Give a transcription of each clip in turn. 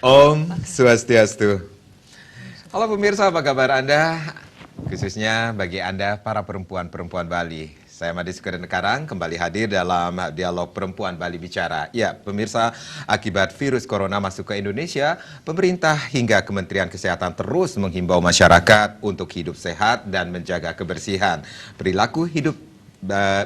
Om Swastiastu. Halo pemirsa, apa kabar Anda? Khususnya bagi Anda para perempuan-perempuan Bali. Saya Madi Sukadenekarang kembali hadir dalam dialog Perempuan Bali Bicara. Ya, pemirsa, akibat virus corona masuk ke Indonesia, pemerintah hingga Kementerian Kesehatan terus menghimbau masyarakat untuk hidup sehat dan menjaga kebersihan. Perilaku hidup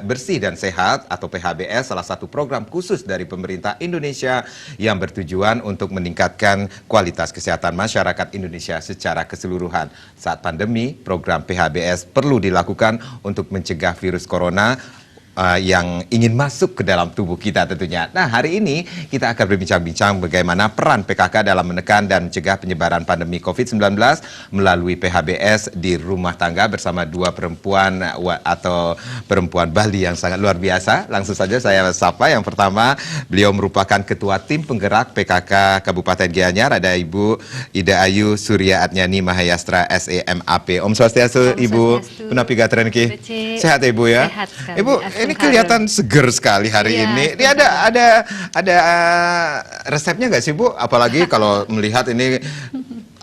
bersih dan sehat atau PHBS salah satu program khusus dari pemerintah Indonesia yang bertujuan untuk meningkatkan kualitas kesehatan masyarakat Indonesia secara keseluruhan. Saat pandemi, program PHBS perlu dilakukan untuk mencegah virus corona yang ingin masuk ke dalam tubuh kita tentunya. Nah, hari ini kita akan berbincang-bincang bagaimana peran PKK dalam menekan dan mencegah penyebaran pandemi COVID-19 melalui PHBS di rumah tangga bersama dua perempuan atau perempuan Bali yang sangat luar biasa. Langsung saja saya sapa. Yang pertama, beliau merupakan Ketua Tim Penggerak PKK Kabupaten Gianyar, ada Ibu Ida Ayu Surya Adnyani Mahayastra SEMAP. Om Swastiastu, Ibu. Punapi Gatren Ki. Sehat ya, Ibu ya? Sehat sekali. Ibu, ini kelihatan seger sekali hari ini. Ini ada resepnya nggak sih, Bu? Apalagi kalau melihat ini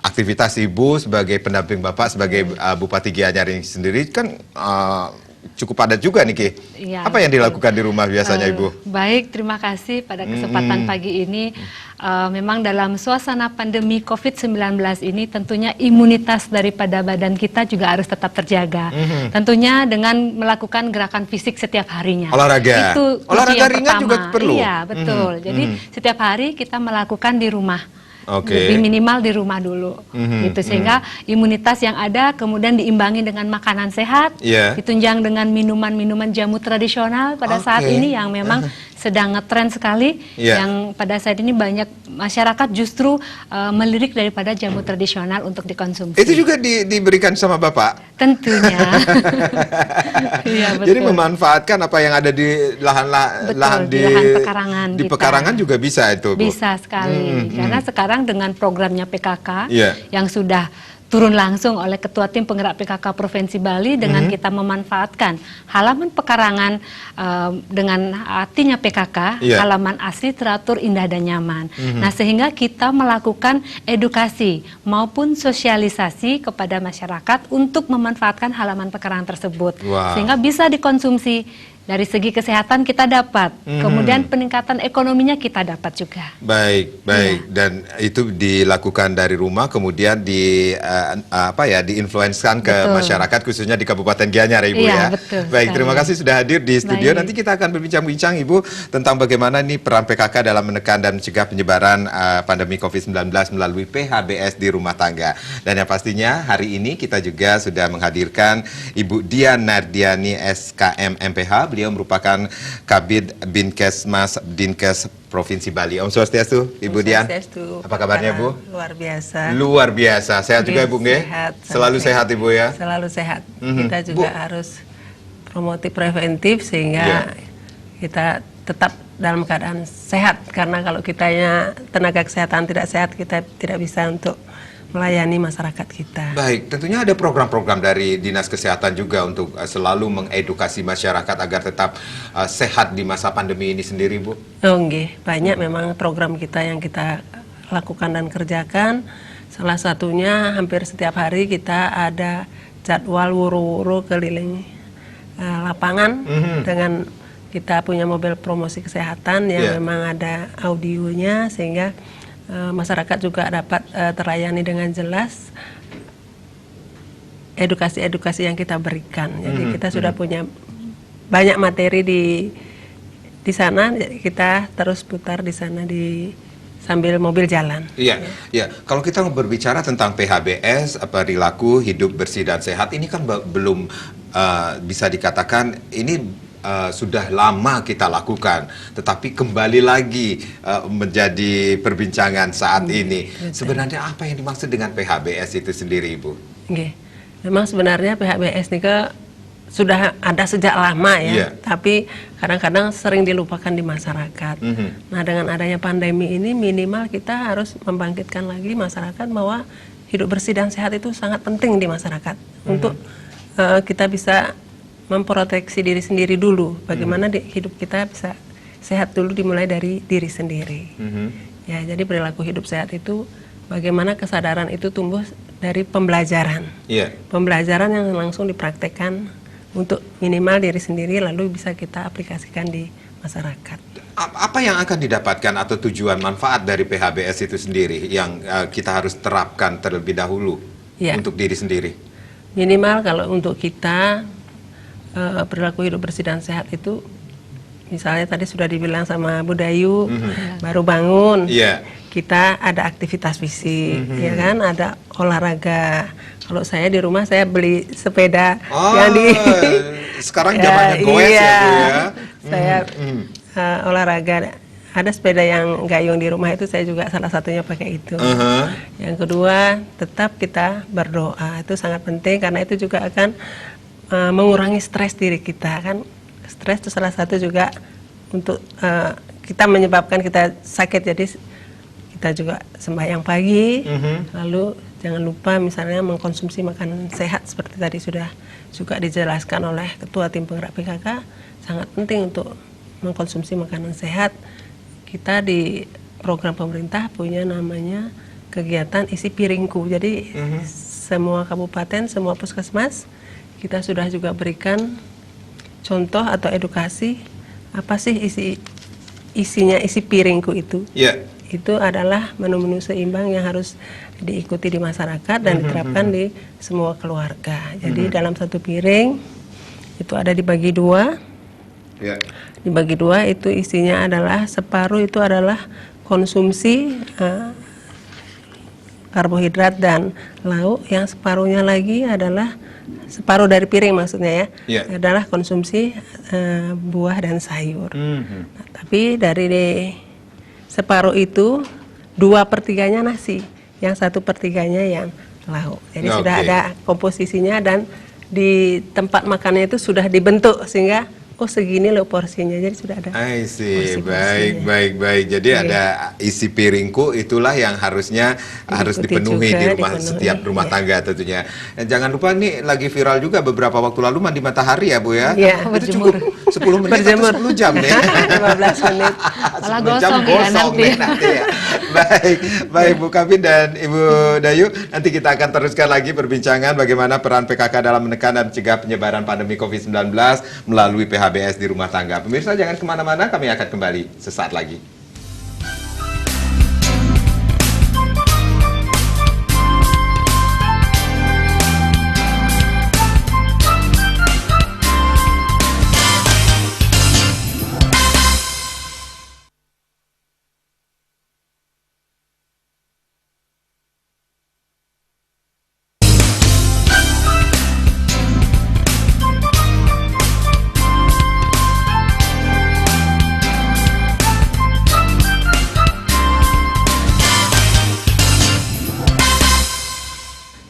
aktivitas Ibu sebagai pendamping Bapak sebagai Bupati Gianyar ini sendiri kan cukup padat juga nih, Ki. Ya, apa yang dilakukan di rumah biasanya, Ibu? Baik, terima kasih pada kesempatan pagi ini. Memang dalam suasana pandemi COVID-19 ini tentunya imunitas daripada badan kita juga harus tetap terjaga. Tentunya dengan melakukan gerakan fisik setiap harinya. Olahraga. Itu olahraga ringan pertama. juga perlu. Iya, betul. Jadi setiap hari kita melakukan di rumah. Lebih minimal di rumah dulu, gitu sehingga imunitas yang ada kemudian diimbangi dengan makanan sehat, ditunjang dengan minuman-minuman jamu tradisional pada saat ini yang memang sedang ngetren sekali, yang pada saat ini banyak masyarakat justru melirik daripada jamu tradisional untuk dikonsumsi. Itu juga diberikan sama Bapak? Tentunya. Ya, betul. Jadi memanfaatkan apa yang ada di lahan di pekarangan di pekarangan juga bisa itu, Bu? Bisa sekali, karena sekarang dengan programnya PKK yang sudah turun langsung oleh Ketua Tim Penggerak PKK Provinsi Bali dengan kita memanfaatkan halaman pekarangan dengan artinya PKK, halaman asli teratur indah dan nyaman. Nah, sehingga kita melakukan edukasi maupun sosialisasi kepada masyarakat untuk memanfaatkan halaman pekarangan tersebut, sehingga bisa dikonsumsi. Dari segi kesehatan kita dapat, kemudian peningkatan ekonominya kita dapat juga. Baik. Dan itu dilakukan dari rumah, kemudian diinfluenskan ke masyarakat, khususnya di Kabupaten Gianyar, Ibu ya. Betul, baik, terima kasih sudah hadir di studio. Nanti kita akan berbincang-bincang, Ibu, tentang bagaimana nih peran PKK dalam menekan dan mencegah penyebaran pandemi COVID-19 melalui PHBS di rumah tangga. Dan yang pastinya hari ini kita juga sudah menghadirkan Ibu Dian Nardiani SKM MPH. Beliau merupakan Kabid Binkesmas Dinkes Provinsi Bali. Om Swastiastu, Ibu Dian. Apa kabarnya, Bu? Luar biasa. Luar biasa. Sehat juga, Ibu, nggih? Sehat. Selalu sehat, Ibu ya? Selalu sehat. Kita juga harus promotif preventif sehingga kita tetap dalam keadaan sehat. Karena kalau kitanya tenaga kesehatan tidak sehat, kita tidak bisa untuk melayani masyarakat kita. Baik, tentunya ada program-program dari Dinas Kesehatan juga untuk selalu mengedukasi masyarakat agar tetap sehat di masa pandemi ini sendiri, Bu? Banyak memang program kita yang kita lakukan dan kerjakan. Salah satunya hampir setiap hari kita ada jadwal wuru-wuru keliling lapangan dengan kita punya mobil promosi kesehatan yang memang ada audionya sehingga masyarakat juga dapat terlayani dengan jelas edukasi-edukasi yang kita berikan. Jadi kita sudah punya banyak materi di sana, kita terus putar di sana sambil mobil jalan. Iya. Kalau kita berbicara tentang PHBS, perilaku hidup bersih dan sehat, ini kan belum bisa dikatakan ini sudah lama kita lakukan, tetapi kembali lagi menjadi perbincangan saat ini. Sebenarnya apa yang dimaksud dengan PHBS itu sendiri, Ibu? Memang sebenarnya PHBS ini sudah ada sejak lama ya, tapi kadang-kadang sering dilupakan di masyarakat. Nah, dengan adanya pandemi ini minimal kita harus membangkitkan lagi masyarakat bahwa hidup bersih dan sehat itu sangat penting di masyarakat untuk kita bisa memproteksi diri sendiri dulu. Bagaimana hidup kita bisa sehat dulu dimulai dari diri sendiri. Ya, jadi perilaku hidup sehat itu bagaimana kesadaran itu tumbuh dari pembelajaran. Pembelajaran yang langsung dipraktekkan untuk minimal diri sendiri, lalu bisa kita aplikasikan di masyarakat. Apa yang akan didapatkan atau tujuan manfaat dari PHBS itu sendiri yang kita harus terapkan terlebih dahulu untuk diri sendiri? Minimal kalau untuk kita perilaku hidup bersih dan sehat itu, misalnya tadi sudah dibilang sama Bu Dayu, baru bangun, kita ada aktivitas fisik, ya kan, ada olahraga. Kalau saya di rumah saya beli sepeda yang sekarang zamannya goes ya Bu ya. Saya olahraga, ada sepeda yang gayung di rumah itu saya juga salah satunya pakai itu. Yang kedua, tetap kita berdoa, itu sangat penting karena itu juga akan mengurangi stres diri kita kan. Stres itu salah satu juga untuk kita menyebabkan kita sakit, jadi kita juga sembahyang pagi, lalu jangan lupa misalnya mengkonsumsi makanan sehat seperti tadi sudah juga dijelaskan oleh Ketua Tim Penggerak PKK, sangat penting untuk mengkonsumsi makanan sehat. Kita di program pemerintah punya namanya kegiatan isi piringku. Jadi semua kabupaten, semua puskesmas kita sudah juga berikan contoh atau edukasi apa sih isinya isi piringku itu. Itu adalah menu-menu seimbang yang harus diikuti di masyarakat dan diterapkan di semua keluarga. Jadi dalam satu piring itu ada dibagi dua. Dibagi dua itu isinya adalah separuh itu adalah konsumsi karbohidrat dan lauk, yang separuhnya lagi adalah separuh dari piring maksudnya adalah konsumsi buah dan sayur. Nah, tapi dari separuh itu 2/3-nya nasi, yang 1/3-nya yang lauk. Jadi sudah ada komposisinya dan di tempat makannya itu sudah dibentuk sehingga segini loh porsinya, jadi sudah ada. Baik. Jadi ada isi piringku, itulah yang harusnya harus dipenuhi di rumah setiap rumah tangga tentunya. Dan jangan lupa nih lagi viral juga beberapa waktu lalu mandi matahari ya Bu ya. Itu cukup 10 menit atau 10 jam nih. 15 menit. Malah 10 jam gosong nanti ya. Baik Bu Kabin dan Ibu Dayu, nanti kita akan teruskan lagi perbincangan bagaimana peran PKK dalam menekan dan mencegah penyebaran pandemi COVID-19 melalui PHBS di rumah tangga. Pemirsa jangan kemana-mana, kami akan kembali sesaat lagi.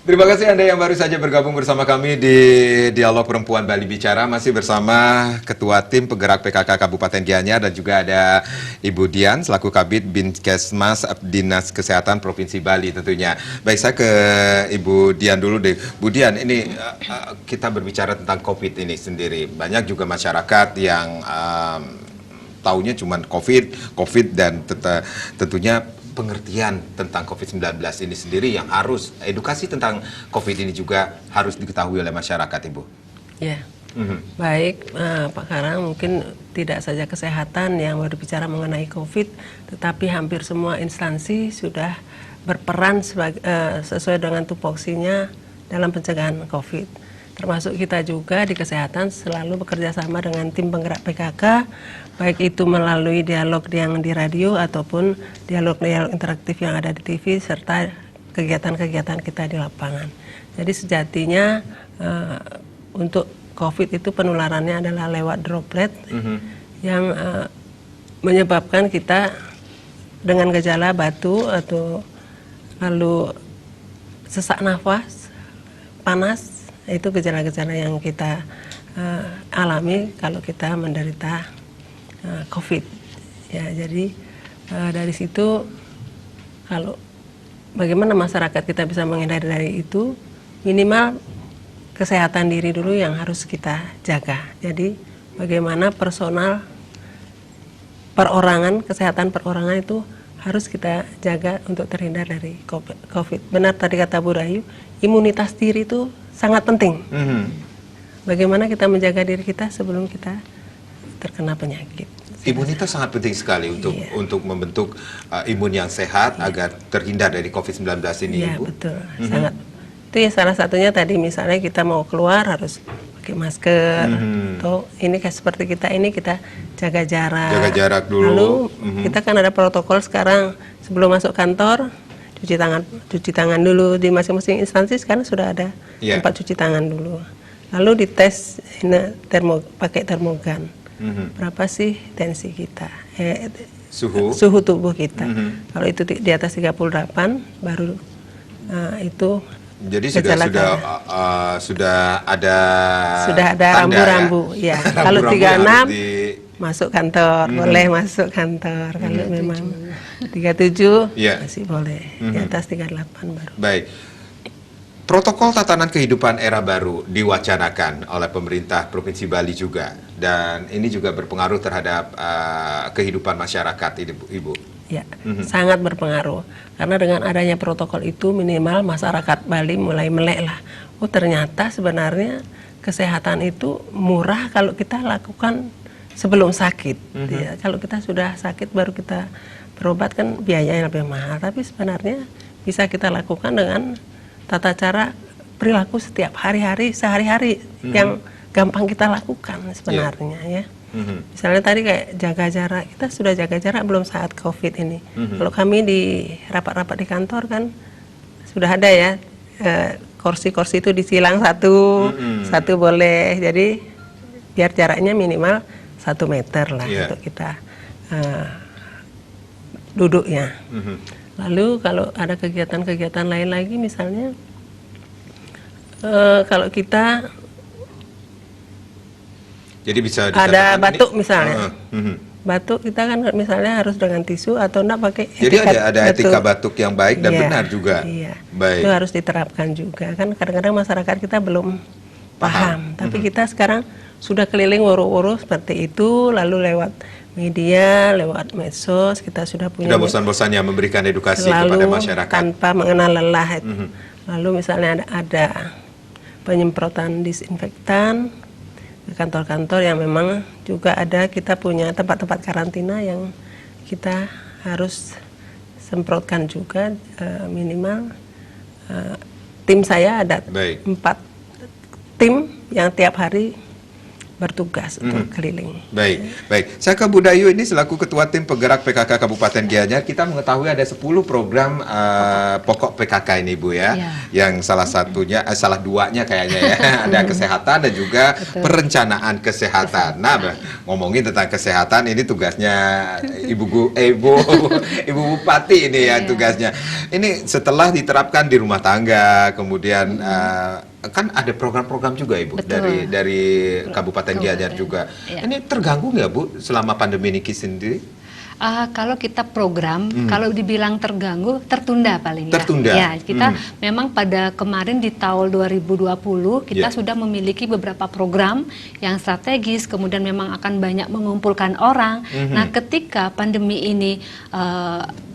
Terima kasih Anda yang baru saja bergabung bersama kami di Dialog Perempuan Bali Bicara. Masih bersama Ketua Tim Penggerak PKK Kabupaten Gianyar dan juga ada Ibu Dian selaku Kabid Binkesmas Dinas Kesehatan Provinsi Bali tentunya. Baik, saya ke Ibu Dian dulu deh. Bu Dian, ini kita berbicara tentang COVID ini sendiri. Banyak juga masyarakat yang taunya cuma COVID dan tentunya pengertian tentang COVID-19 ini sendiri yang harus, edukasi tentang COVID ini juga harus diketahui oleh masyarakat, Ibu. Ya, baik Pak Karang, mungkin tidak saja kesehatan yang berbicara mengenai COVID, tetapi hampir semua instansi sudah berperan sesuai dengan tupoksinya dalam pencegahan COVID. Termasuk kita juga di kesehatan selalu bekerja sama dengan tim penggerak PKK, baik itu melalui dialog yang di radio ataupun dialog-dialog interaktif yang ada di TV serta kegiatan-kegiatan kita di lapangan. Jadi sejatinya untuk COVID itu penularannya adalah lewat droplet yang menyebabkan kita dengan gejala batuk atau lalu sesak nafas, panas. Itu gejala-gejala yang kita alami kalau kita menderita COVID. Ya, jadi dari situ kalau bagaimana masyarakat kita bisa menghindari dari itu, minimal kesehatan diri dulu yang harus kita jaga. Jadi bagaimana personal perorangan, kesehatan perorangan itu harus kita jaga untuk terhindar dari COVID. Benar tadi kata Bu Rayu, imunitas diri itu sangat penting. Bagaimana kita menjaga diri kita sebelum kita terkena penyakit. Imunitas sangat penting sekali untuk membentuk imun yang sehat agar terhindar dari COVID-19 ini, Iya, Ibu. betul. Sangat. Itu ya salah satunya tadi misalnya kita mau keluar harus pakai masker. Atau ini kayak seperti kita ini kita jaga jarak. Jaga jarak dulu. Lalu kita kan ada protokol sekarang sebelum masuk kantor cuci tangan dulu di masing-masing instansi sekarang sudah ada tempat cuci tangan dulu. Lalu dites pakai termogan. Berapa sih tensi kita, suhu tubuh kita. Kalau itu di atas 38 baru itu. Jadi sudah ada rambu-rambu ya. Kalau 36 masuk kantor, boleh masuk kantor. Kalau memang 37 masih boleh. Di atas 38 baru. Baik. Protokol tatanan kehidupan era baru diwacanakan oleh pemerintah Provinsi Bali juga, dan ini juga berpengaruh terhadap kehidupan masyarakat, Ibu. Ya, sangat berpengaruh. Karena dengan adanya protokol itu minimal masyarakat Bali mulai melek lah. Oh ternyata sebenarnya kesehatan itu murah kalau kita lakukan sebelum sakit. Ya, kalau kita sudah sakit baru kita berobat kan biayanya lebih mahal. Tapi sebenarnya bisa kita lakukan dengan tata cara perilaku setiap hari-hari, sehari-hari yang gampang kita lakukan sebenarnya ya. Misalnya tadi kayak jaga jarak, kita sudah jaga jarak belum saat COVID ini. Kalau kami di rapat-rapat di kantor kan sudah ada ya, kursi-kursi itu disilang satu boleh. Jadi biar jaraknya minimal 1 meter lah untuk kita duduk ya. Lalu kalau ada kegiatan-kegiatan lain lagi misalnya kalau kita jadi bisa ada batuk misalnya. Batuk kita kan misalnya harus dengan tisu atau enggak pakai jadi ada etika batuk yang baik dan benar juga. Iya. Baik. Itu harus diterapkan juga. Kan kadang-kadang masyarakat kita belum paham. Tapi kita sekarang sudah keliling woro-woro seperti itu, lalu lewat media, lewat medsos, kita sudah punya. Tidak bosan-bosannya memberikan edukasi kepada masyarakat. Tanpa mengenal lelah. Lalu misalnya ada penyemprotan disinfektan ke kantor-kantor yang memang juga ada, kita punya tempat-tempat karantina yang kita harus semprotkan juga minimal. Tim saya ada 4 tim yang tiap hari bertugas untuk keliling. Baik. Saya ke Bu Dayu ini selaku Ketua Tim Penggerak PKK Kabupaten Gianyar, kita mengetahui ada 10 program pokok PKK ini, Bu ya. Yang salah satunya, salah duanya kayaknya ya, ada kesehatan dan juga perencanaan kesehatan. Nah, ngomongin tentang kesehatan ini tugasnya Ibu Bupati ini ya tugasnya. Ini setelah diterapkan di rumah tangga, kemudian kan ada program-program juga Ibu. Betul. dari Kabupaten Gianyar juga. Ini terganggu nggak Bu selama pandemi ini sendiri? Kalau kita program, kalau dibilang terganggu, tertunda paling tertunda. Ya. Kita memang pada kemarin di tahun 2020 kita sudah memiliki beberapa program yang strategis, kemudian memang akan banyak mengumpulkan orang. Nah, ketika pandemi ini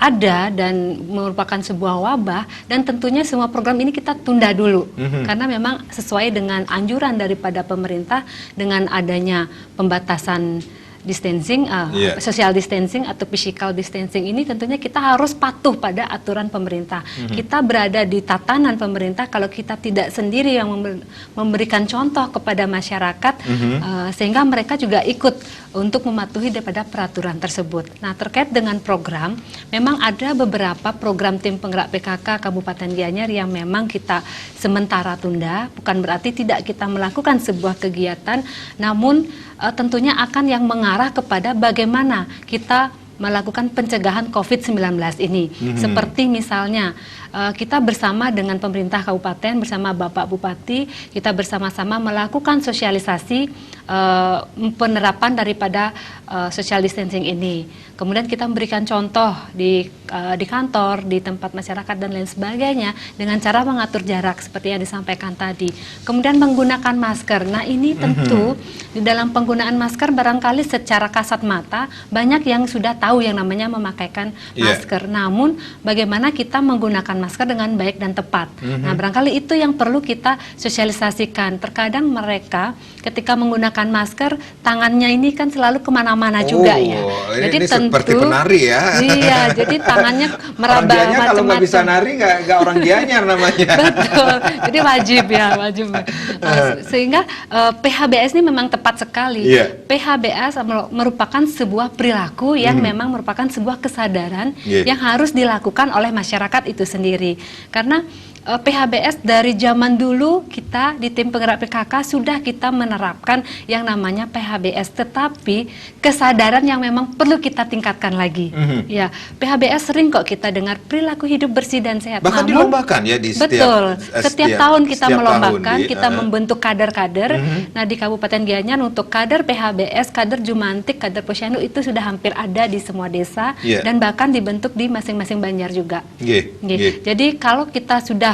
ada dan merupakan sebuah wabah, dan tentunya semua program ini kita tunda dulu, karena memang sesuai dengan anjuran daripada pemerintah dengan adanya pembatasan distancing, social distancing atau physical distancing ini tentunya kita harus patuh pada aturan pemerintah. Kita berada di tatanan pemerintah, kalau kita tidak sendiri yang memberikan contoh kepada masyarakat, sehingga mereka juga ikut untuk mematuhi daripada peraturan tersebut. Nah, terkait dengan program, memang ada beberapa program tim penggerak PKK Kabupaten Gianyar yang memang kita sementara tunda, bukan berarti tidak kita melakukan sebuah kegiatan, namun tentunya akan yang mengarah kepada bagaimana kita melakukan pencegahan COVID-19 ini. Seperti misalnya kita bersama dengan pemerintah kabupaten, bersama Bapak Bupati, kita bersama-sama melakukan sosialisasi penerapan daripada social distancing ini. Kemudian kita memberikan contoh di kantor, di tempat masyarakat dan lain sebagainya dengan cara mengatur jarak seperti yang disampaikan tadi. Kemudian menggunakan masker. Nah, ini tentu di dalam penggunaan masker barangkali secara kasat mata banyak yang sudah tahu tahu yang namanya memakaikan masker. Namun bagaimana kita menggunakan masker dengan baik dan tepat. Nah, barangkali itu yang perlu kita sosialisasikan. Terkadang mereka ketika menggunakan masker, tangannya ini kan selalu kemana-mana juga ya. Jadi ini tentu seperti penari ya. Iya, jadi tangannya meraba macam-macam. Kalau nggak bisa nari, nggak orang gianyar namanya. Betul, jadi wajib ya, wajib. Sehingga PHBS ini memang tepat sekali. PHBS merupakan sebuah perilaku yang memang merupakan sebuah kesadaran yang harus dilakukan oleh masyarakat itu sendiri. Karena PHBS dari zaman dulu kita di tim penggerak PKK sudah kita menerapkan yang namanya PHBS, tetapi kesadaran yang memang perlu kita tingkatkan lagi. Ya, PHBS sering kok kita dengar perilaku hidup bersih dan sehat. Bahkan dilombakan ya di setiap tahun kita melombakan, kita membentuk kader-kader. Nah, di Kabupaten Gianyar untuk kader PHBS, kader Jumantik, kader Posyandu itu sudah hampir ada di semua desa dan bahkan dibentuk di masing-masing banjar juga. Jadi kalau kita sudah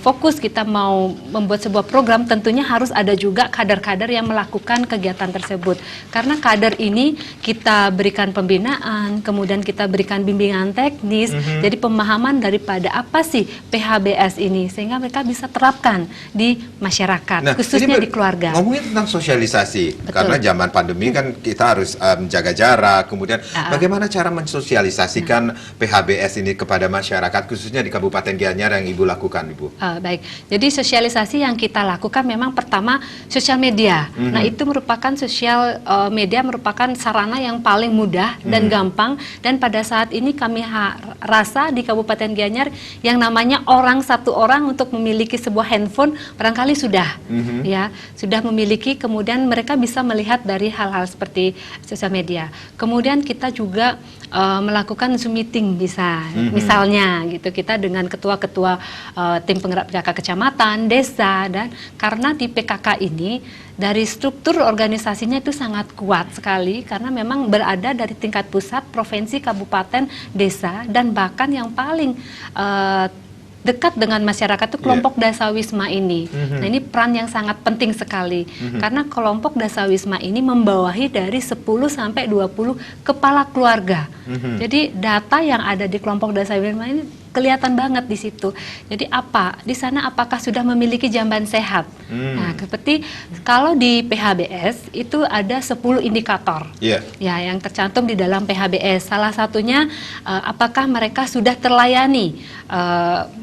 fokus kita mau membuat sebuah program, tentunya harus ada juga kader-kader yang melakukan kegiatan tersebut. Karena kader ini kita berikan pembinaan, kemudian kita berikan bimbingan teknis, jadi pemahaman daripada apa sih PHBS ini, sehingga mereka bisa terapkan di masyarakat, khususnya di keluarga. Ngomongin tentang sosialisasi, karena zaman pandemi kan kita harus menjaga jarak, kemudian bagaimana cara mensosialisasikan PHBS ini kepada masyarakat, khususnya di Kabupaten Gianyar yang Ibu lakukan, Ibu? Baik, jadi sosialisasi yang kita lakukan memang pertama sosial media. Nah, itu merupakan sosial media merupakan sarana yang paling mudah dan gampang, dan pada saat ini kami rasa di Kabupaten Gianyar yang namanya satu orang untuk memiliki sebuah handphone barangkali sudah ya, sudah memiliki, kemudian mereka bisa melihat dari hal-hal seperti sosial media. Kemudian kita juga melakukan Zoom meeting misalnya gitu, kita dengan ketua-ketua tim penggerak PKK kecamatan, desa, dan karena di PKK ini dari struktur organisasinya itu sangat kuat sekali, karena memang berada dari tingkat pusat, provinsi, kabupaten, desa, dan bahkan yang paling dekat dengan masyarakat itu kelompok Dasawisma ini. Nah, ini peran yang sangat penting sekali, karena kelompok Dasawisma ini membawahi dari 10 sampai 20 kepala keluarga. Jadi data yang ada di kelompok Dasawisma ini kelihatan banget di situ. Jadi di sana apakah sudah memiliki jamban sehat? Nah, seperti kalau di PHBS itu ada 10 indikator ya yang tercantum di dalam PHBS. Salah satunya apakah mereka sudah terlayani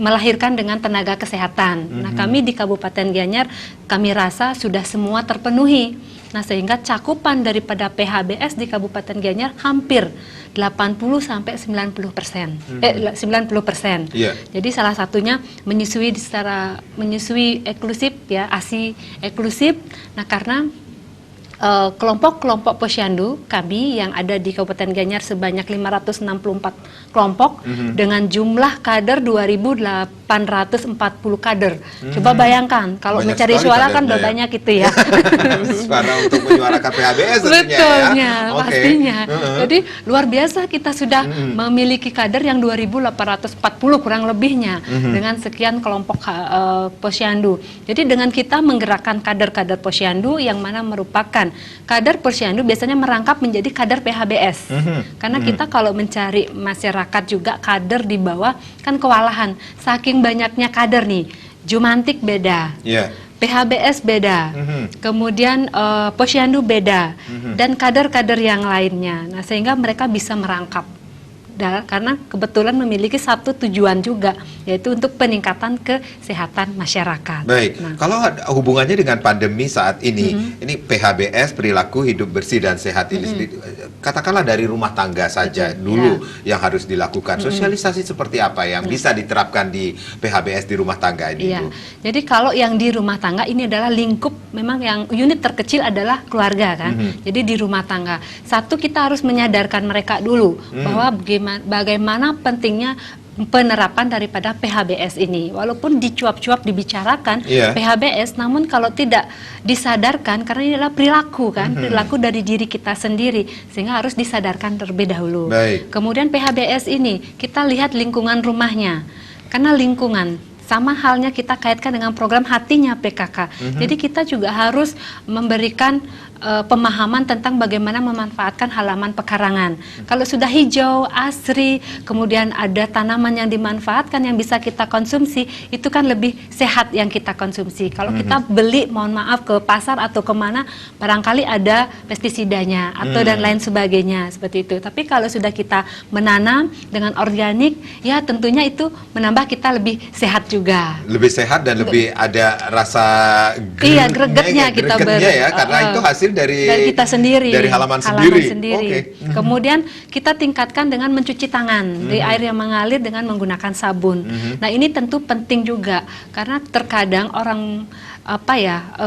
melahirkan dengan tenaga kesehatan. Nah, kami di Kabupaten Gianyar kami rasa sudah semua terpenuhi. Nah, sehingga cakupan daripada PHBS di Kabupaten Gianyar hampir 80 sampai 90%. 90%. Jadi salah satunya menyusui eksklusif ya, ASI eksklusif. Nah, karena kelompok-kelompok posyandu kami yang ada di Kabupaten Gianyar sebanyak 564 kelompok dengan jumlah kader 2.840 kader. Coba bayangkan kalau banyak mencari suara kan udah banyak itu ya. Suara untuk menyuarakan PHBS Betulnya, pastinya. Jadi luar biasa kita sudah memiliki kader yang 2.840 kurang lebihnya dengan sekian kelompok posyandu. Jadi dengan kita menggerakkan kader-kader posyandu yang mana merupakan kader posyandu biasanya merangkap menjadi kader PHBS. Karena kita kalau mencari masyarakat juga kader di bawah kan kewalahan. Saking banyaknya kader nih. Jumantik beda. PHBS beda. Kemudian posyandu beda. Dan kader-kader yang lainnya. Nah, sehingga mereka bisa merangkap. Karena kebetulan memiliki satu tujuan juga, yaitu untuk peningkatan kesehatan masyarakat. Baik, kalau hubungannya dengan pandemi saat ini, ini PHBS, perilaku hidup bersih dan sehat ini sendiri, katakanlah dari rumah tangga saja dulu yang harus dilakukan. Sosialisasi seperti apa yang bisa diterapkan di PHBS di rumah tangga ini, Bu? Jadi kalau yang di rumah tangga ini adalah lingkup, memang yang unit terkecil adalah keluarga kan. Jadi di rumah tangga, satu kita harus menyadarkan mereka dulu bahwa bagaimana pentingnya penerapan daripada PHBS ini. Walaupun dicuap-cuap dibicarakan PHBS, namun kalau tidak disadarkan, karena ini adalah perilaku kan, perilaku dari diri kita sendiri, sehingga harus disadarkan terlebih dahulu. Kemudian PHBS ini kita lihat lingkungan rumahnya, karena lingkungan sama halnya kita kaitkan dengan program hatinya PKK. Jadi kita juga harus memberikan pemahaman tentang bagaimana memanfaatkan halaman pekarangan. Kalau sudah hijau, asri, kemudian ada tanaman yang dimanfaatkan yang bisa kita konsumsi, itu kan lebih sehat yang kita konsumsi. Kalau kita beli, mohon maaf, ke pasar atau kemana, barangkali ada pestisidanya atau dan lain sebagainya seperti itu. Tapi kalau sudah kita menanam dengan organik, ya tentunya itu menambah kita lebih sehat juga. Lebih sehat dan lebih ada rasa gregetnya kita ya, karena itu hasil dari kita sendiri, dari halaman sendiri. Okay. Kemudian kita tingkatkan dengan mencuci tangan dari air yang mengalir dengan menggunakan sabun. Nah, ini tentu penting juga karena terkadang orang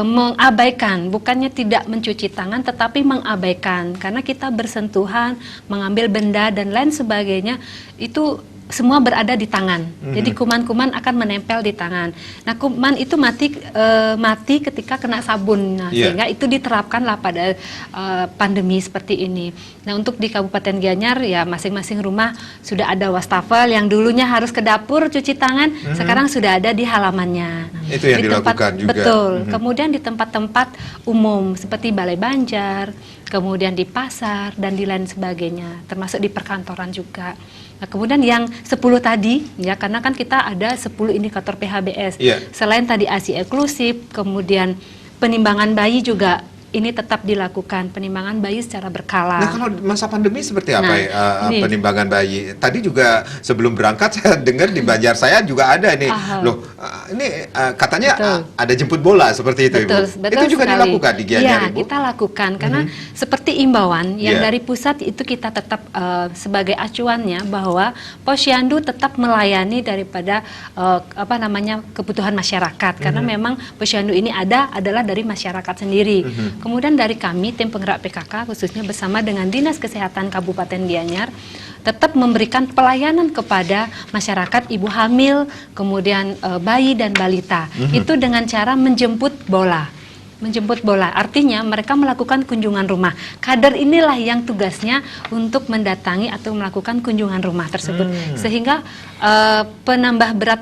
mengabaikan, bukannya tidak mencuci tangan tetapi mengabaikan karena kita bersentuhan, mengambil benda dan lain sebagainya, itu semua berada di tangan. Jadi kuman-kuman akan menempel di tangan. Nah, kuman itu mati ketika kena sabun. Nah, sehingga itu diterapkanlah pada pandemi seperti ini. Nah, untuk di Kabupaten Gianyar ya masing-masing rumah sudah ada wastafel yang dulunya harus ke dapur cuci tangan, sekarang sudah ada di halamannya. Itu yang dilakukan juga. Betul. Kemudian di tempat-tempat umum seperti Balai Banjar, kemudian di pasar dan di lain sebagainya, termasuk di perkantoran juga. Nah, kemudian yang 10 tadi, ya karena kan kita ada 10 indikator PHBS. Selain tadi ASI eksklusif, kemudian penimbangan bayi juga ini tetap dilakukan, penimbangan bayi secara berkala. Nah, kalau masa pandemi seperti apa penimbangan bayi? Tadi juga sebelum berangkat saya dengar di Banjar saya juga ada nih. Loh, ini katanya ada jemput bola seperti itu, Ibu. Betul itu juga sekali. dilakukan di Gianyar, Ibu? Kita lakukan karena seperti imbauan yang dari pusat itu kita tetap sebagai acuannya bahwa Posyandu tetap melayani daripada kebutuhan masyarakat karena memang Posyandu ini adalah dari masyarakat sendiri. Kemudian dari kami, tim penggerak PKK, khususnya bersama dengan Dinas Kesehatan Kabupaten Gianyar, tetap memberikan pelayanan kepada masyarakat ibu hamil, kemudian bayi dan balita. Itu dengan cara menjemput bola. Menjemput bola, artinya mereka melakukan kunjungan rumah. Kader inilah yang tugasnya untuk mendatangi atau melakukan kunjungan rumah tersebut, sehingga penambah berat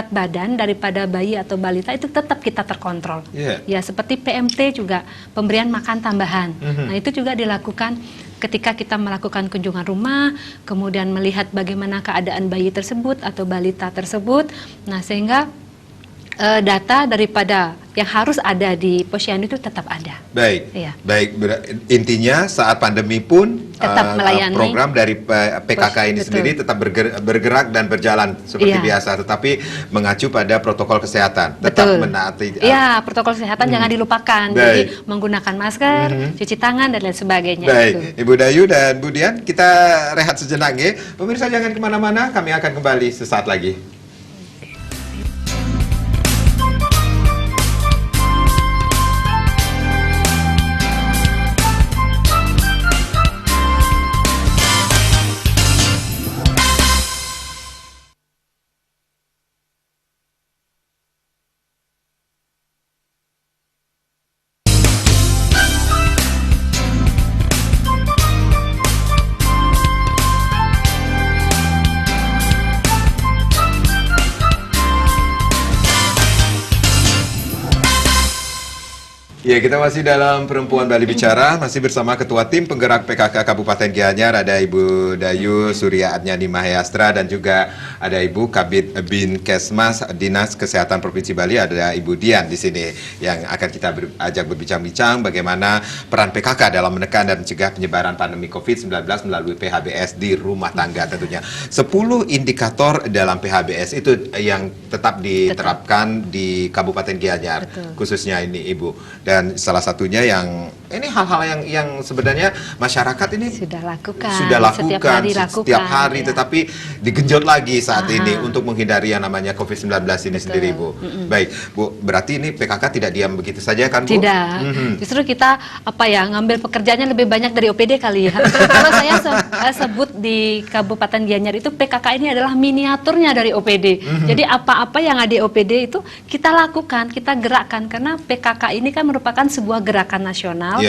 badan daripada bayi atau balita itu tetap kita terkontrol. Ya, seperti PMT juga pemberian makan tambahan. Nah, itu juga dilakukan ketika kita melakukan kunjungan rumah, kemudian melihat bagaimana keadaan bayi tersebut atau balita tersebut. Nah, sehingga data daripada yang harus ada di Posyandu itu tetap ada. Baik, intinya saat pandemi pun tetap melayani. Program dari PKK ini sendiri tetap bergerak dan berjalan seperti biasa, tetapi mengacu pada protokol kesehatan. Tetap menaati. Iya, protokol kesehatan jangan dilupakan. Jadi menggunakan masker, cuci tangan dan lain sebagainya. Baik, Ibu Dayu dan Bu Dian, kita rehat sejenak ya. Pemirsa jangan kemana-mana, kami akan kembali sesaat lagi. Ya, kita masih dalam Perempuan Bali Bicara, masih bersama Ketua Tim Penggerak PKK Kabupaten Gianyar, ada Ibu Dayu Surya Adnyani Mahayastra, dan juga ada Ibu Kabid Bin Kesmas Dinas Kesehatan Provinsi Bali, ada Ibu Dian di sini yang akan kita ajak berbincang-bincang bagaimana peran PKK dalam menekan dan mencegah penyebaran pandemi COVID-19 melalui PHBS di rumah tangga tentunya. 10 indikator dalam PHBS itu yang tetap diterapkan di Kabupaten Gianyar, khususnya ini Ibu. Dan salah satunya yang ini hal-hal yang sebenarnya masyarakat ini sudah lakukan setiap hari tetapi digenjot lagi saat ini untuk menghindari yang namanya COVID-19 ini sendiri, Bu. Baik, Bu, berarti ini PKK tidak diam begitu saja kan, Bu? Tidak. Justru kita ngambil pekerjaannya lebih banyak dari OPD kali ya. Kalau saya sebut di Kabupaten Gianyar itu PKK ini adalah miniaturnya dari OPD. Jadi apa-apa yang ada di OPD itu kita lakukan, kita gerakkan karena PKK ini kan merupakan sebuah gerakan nasional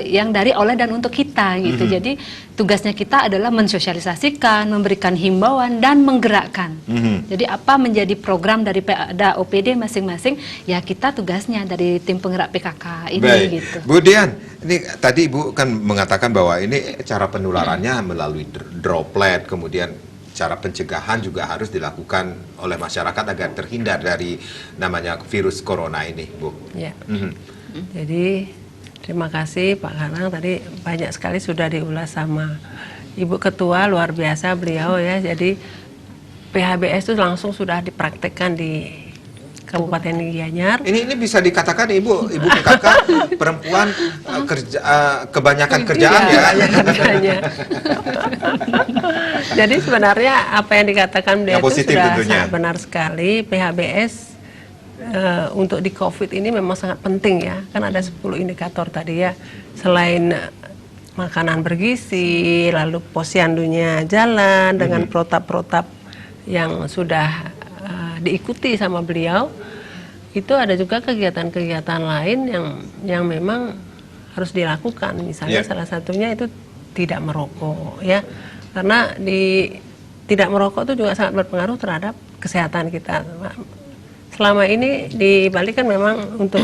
yang dari oleh dan untuk kita gitu. Jadi tugasnya kita adalah mensosialisasikan, memberikan himbauan dan menggerakkan. Jadi apa menjadi program dari PADA OPD masing-masing, ya kita tugasnya dari tim penggerak PKK ini. Baik. Gitu. Bu Dian, ini tadi Ibu kan mengatakan bahwa ini cara penularannya melalui droplet, kemudian cara pencegahan juga harus dilakukan oleh masyarakat agar terhindar dari namanya virus corona ini, Bu. Ya. Jadi terima kasih Pak Karang, tadi banyak sekali sudah diulas sama Ibu Ketua, luar biasa beliau ya. Jadi PHBS itu langsung sudah dipraktekkan di Kabupaten Gianyar. Ini bisa dikatakan Ibu PKK perempuan kebanyakan kerjaan ya. Kerjanya. Jadi sebenarnya apa yang dikatakan beliau itu sudah sangat benar sekali. PHBS untuk di COVID ini memang sangat penting ya. Kan ada 10 indikator tadi ya. Selain makanan bergizi, lalu posyandunya jalan dengan protap-protap yang sudah diikuti sama beliau, itu ada juga kegiatan-kegiatan lain yang memang harus dilakukan. Misalnya salah satunya itu tidak merokok ya, karena tidak merokok itu juga sangat berpengaruh terhadap kesehatan kita. Selama ini di Bali kan memang untuk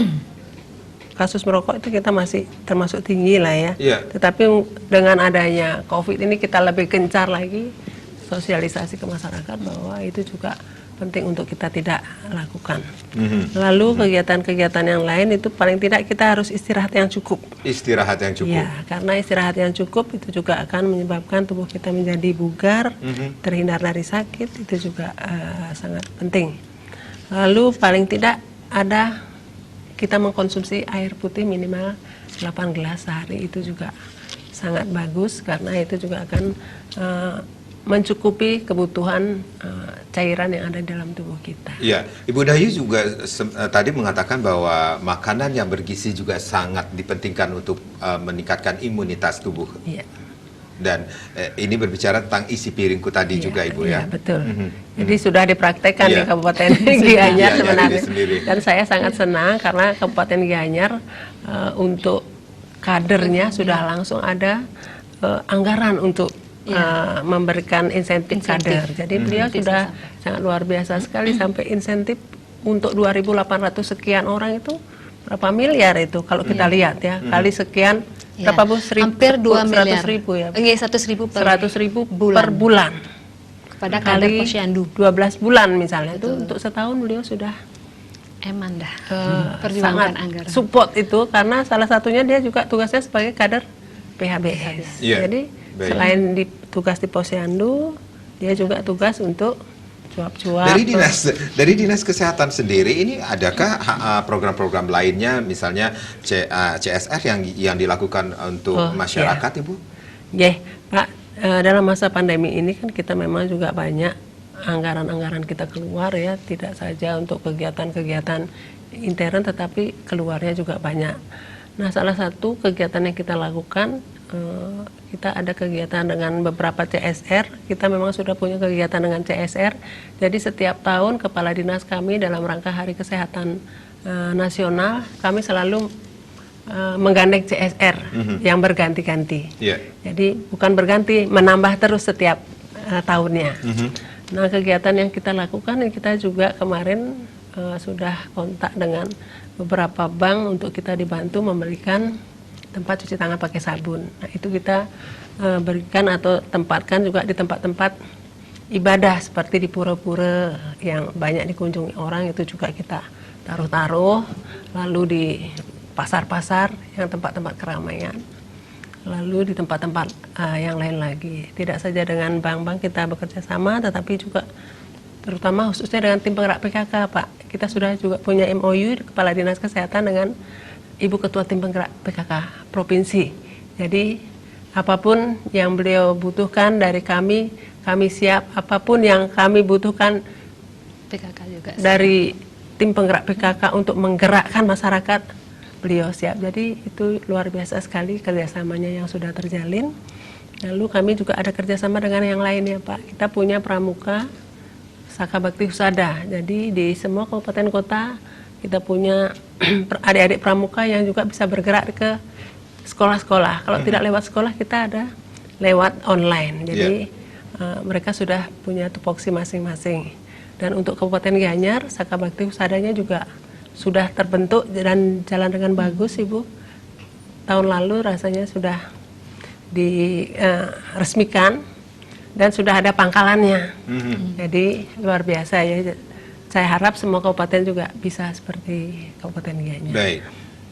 kasus merokok itu kita masih termasuk tinggi lah ya. Tetapi dengan adanya COVID ini kita lebih gencar lagi sosialisasi ke masyarakat bahwa itu juga penting untuk kita tidak lakukan. Lalu kegiatan-kegiatan yang lain itu paling tidak kita harus istirahat yang cukup. Istirahat yang cukup. Ya, karena istirahat yang cukup itu juga akan menyebabkan tubuh kita menjadi bugar, terhindar dari sakit, itu juga sangat penting. Lalu paling tidak ada kita mengkonsumsi air putih minimal 8 gelas sehari, itu juga sangat bagus karena itu juga akan mencukupi kebutuhan cairan yang ada di dalam tubuh kita. Iya, Ibu Dayu juga tadi mengatakan bahwa makanan yang bergizi juga sangat dipentingkan untuk meningkatkan imunitas tubuh. Iya. Dan ini berbicara tentang isi piringku tadi juga Ibu ya. Iya, betul. Jadi sudah dipraktekkan di Kabupaten Gianyar sebenarnya. Dan saya sangat senang karena Kabupaten Gianyar untuk kadernya sudah langsung ada anggaran untuk memberikan insentif kader. Jadi beliau sudah sangat luar biasa sekali sampai insentif untuk 2.800 sekian orang itu berapa miliar itu kalau kita lihat ya, kali sekian berapa Bu? Hampir 2 miliar. 100.000 ya. 100.000 per bulan. Kepada kader posyandu. 12 bulan misalnya. Betul. Itu untuk setahun beliau sudah perjuangan anggaran. Support itu karena salah satunya dia juga tugasnya sebagai kader PHBS. Jadi selain tugas di posyandu, dia juga tugas untuk cuap-cuap. Dari dinas kesehatan sendiri ini adakah program-program lainnya, misalnya CSR yang dilakukan untuk masyarakat, Ibu? Ya, Pak. Dalam masa pandemi ini kan kita memang juga banyak anggaran-anggaran kita keluar ya, tidak saja untuk kegiatan-kegiatan intern, tetapi keluarnya juga banyak. Nah, salah satu kegiatan yang kita lakukan, kita ada kegiatan dengan beberapa CSR. Kita memang sudah punya kegiatan dengan CSR. Jadi setiap tahun kepala dinas kami dalam rangka Hari Kesehatan Nasional, kami selalu menggandeng CSR yang berganti-ganti. Jadi bukan berganti, menambah terus setiap tahunnya. Nah, kegiatan yang kita lakukan, kita juga kemarin sudah kontak dengan beberapa bank untuk kita dibantu memberikan tempat cuci tangan pakai sabun. Nah, itu kita berikan atau tempatkan juga di tempat-tempat ibadah seperti di pura-pura yang banyak dikunjungi orang, itu juga kita taruh-taruh, lalu di pasar-pasar yang tempat-tempat keramaian, lalu di tempat-tempat yang lain lagi. Tidak saja dengan bank-bank kita bekerja sama, tetapi juga terutama khususnya dengan tim penggerak PKK, Pak. Kita sudah juga punya MOU Kepala Dinas Kesehatan dengan Ibu Ketua Tim Penggerak PKK Provinsi. Jadi apapun yang beliau butuhkan dari kami siap. Apapun yang kami butuhkan PKK juga dari tim penggerak PKK untuk menggerakkan masyarakat, beliau siap. Jadi itu luar biasa sekali kerjasamanya yang sudah terjalin. Lalu kami juga ada kerjasama dengan yang lain ya Pak. Kita punya pramuka Saka Bakti Husada. Jadi di semua kabupaten kota kita punya adik-adik pramuka yang juga bisa bergerak ke sekolah-sekolah. Kalau tidak lewat sekolah, kita ada lewat online. Jadi mereka sudah punya tupoksi masing-masing. Dan untuk Kabupaten Gianyar, Saka Bakti Husadanya juga sudah terbentuk dan jalan dengan bagus, Ibu. Tahun lalu rasanya sudah diresmikan dan sudah ada pangkalannya. Jadi luar biasa ya. Saya harap semua kabupaten juga bisa seperti Kabupaten Gianyar. Baik,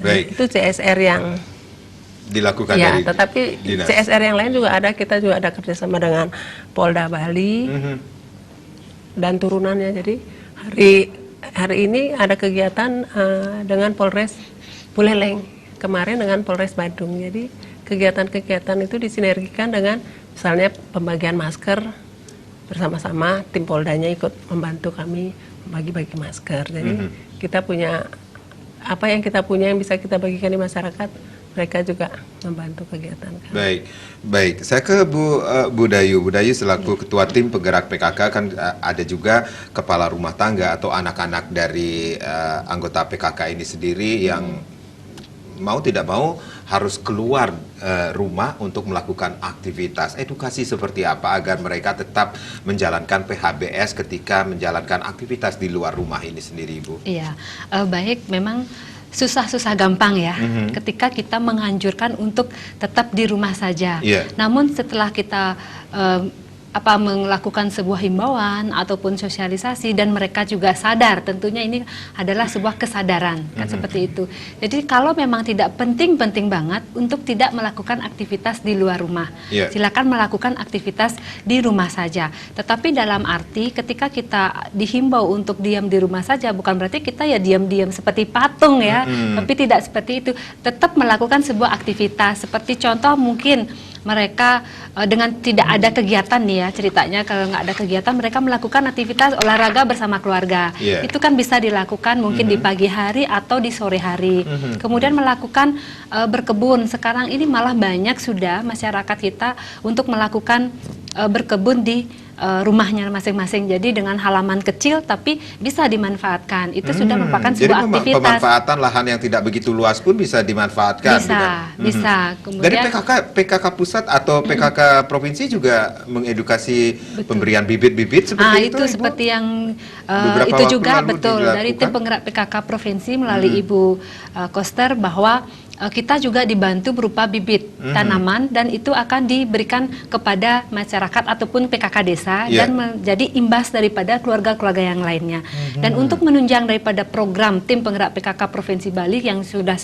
baik. Itu CSR yang dilakukan ya, dari tetapi dinas. CSR yang lain juga ada. Kita juga ada kerjasama dengan Polda Bali dan turunannya. Jadi hari ini ada kegiatan dengan Polres Buleleng, kemarin dengan Polres Badung. Jadi kegiatan-kegiatan itu disinergikan dengan misalnya pembagian masker bersama-sama, tim Poldanya ikut membantu kami bagi-bagi masker. Jadi kita punya apa yang kita punya yang bisa kita bagikan di masyarakat, mereka juga membantu kegiatan kami. Baik, baik. Saya ke Bu Dayu. Bu Dayu selaku Ketua Tim Penggerak PKK, kan ada juga kepala rumah tangga atau anak-anak dari anggota PKK ini sendiri yang mau tidak mau harus keluar rumah untuk melakukan aktivitas. Edukasi seperti apa agar mereka tetap menjalankan PHBS ketika menjalankan aktivitas di luar rumah ini sendiri, Ibu? Iya, baik. Memang susah-susah gampang ya ketika kita menganjurkan untuk tetap di rumah saja. Namun setelah kita melakukan sebuah himbauan ataupun sosialisasi dan mereka juga sadar, tentunya ini adalah sebuah kesadaran kan seperti itu. Jadi kalau memang tidak penting-penting banget untuk tidak melakukan aktivitas di luar rumah, silakan melakukan aktivitas di rumah saja. Tetapi dalam arti ketika kita dihimbau untuk diam di rumah saja, bukan berarti kita ya diam-diam seperti patung ya, tapi tidak seperti itu. Tetap melakukan sebuah aktivitas. Seperti contoh mungkin mereka dengan tidak ada kegiatan nih ya, ceritanya kalau nggak ada kegiatan mereka melakukan aktivitas olahraga bersama keluarga. Itu kan bisa dilakukan mungkin di pagi hari atau di sore hari. Kemudian melakukan berkebun. Sekarang ini malah banyak sudah masyarakat kita untuk melakukan berkebun di rumahnya masing-masing. Jadi dengan halaman kecil tapi bisa dimanfaatkan. Itu sudah merupakan sebuah aktivitas. Jadi pemanfaatan lahan yang tidak begitu luas pun bisa dimanfaatkan. Bisa. Kemudian, dari PKK pusat atau PKK provinsi juga mengedukasi pemberian bibit-bibit seperti itu, Ibu? Seperti yang itu juga betul dari tim penggerak PKK provinsi melalui Ibu Koster bahwa kita juga dibantu berupa bibit tanaman dan itu akan diberikan kepada masyarakat ataupun PKK desa dan menjadi imbas daripada keluarga-keluarga yang lainnya. Dan untuk menunjang daripada program tim penggerak PKK Provinsi Bali yang sudah